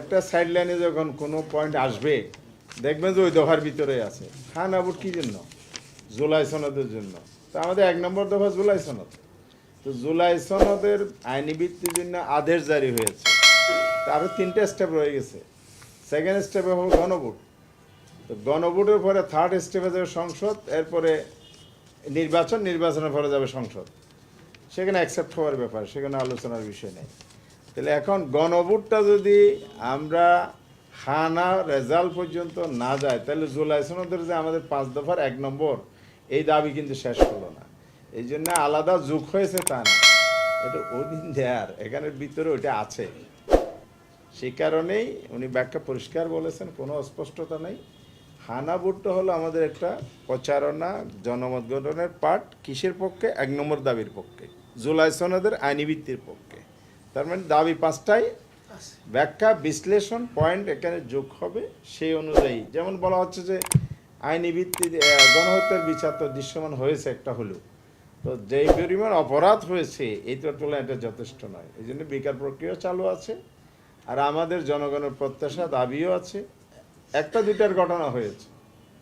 একটা সাইড লাইনে যখন কোনো পয়েন্ট আসবে দেখবেন যে ওই দফার ভিতরে আছে। খান আবুট কি জন্য? জুলাই সনদের জন্য। তো আমাদের 1 নম্বর দফা জুলাই সনদ। তো জুলাই সনদের আইনি ভিত্তির জন্য আদেশ জারি হয়েছে। তো আরও 3টে স্টেপ রয়ে গেছে। সেকেন্ড স্টেপে হবে গণভোট। তো গণভোটের পরে থার্ড স্টেপে যাবে সংসদ, এরপরে নির্বাচনের পরে যাবে সংসদ। সেখানে অ্যাকসেপ্ট হওয়ার ব্যাপার, সেখানে আলোচনার বিষয় নেই। তাহলে এখন গণভোটটা যদি আমরা হানা রেজাল্ট পর্যন্ত না যায়, তাহলে জুলাই সনদের যে আমাদের 5 দফার 1 নম্বর এই দাবি কিন্তু শেষ হলো না। এই জন্য আলাদা যুগ হয়েছে তা না, এটা ওদিন দেয়ার এখানের ভিতরে ওইটা আছে। সেই কারণেই উনি ব্যাখ্যা পরিষ্কার বলেছেন, কোনো অস্পষ্টতা নেই। হানা ভোটটা হলো আমাদের একটা প্রচারণা, জনমত গঠনের পার্ট। কিসের পক্ষে? 1 নম্বর দাবির পক্ষে, জুলাই সনদের আইনি ভিত্তির পক্ষে। তার মানে দাবি 5টাই, ব্যাখ্যা বিশ্লেষণ পয়েন্ট এখানে যোগ হবে সেই অনুযায়ী। যেমন বলা হচ্ছে যে আইনি ভিত্তি গণহত্যার বিচার তো দৃশ্যমান হয়েছে একটা হলেও, তো যেই পরিমাণ অপরাধ হয়েছে এইটার তুলনায় এটা যথেষ্ট নয়। এই জন্য বিচার প্রক্রিয়া চালু আছে, আর আমাদের জনগণের প্রত্যাশা দাবিও আছে। 1টা 2টার ঘটনা হয়েছে,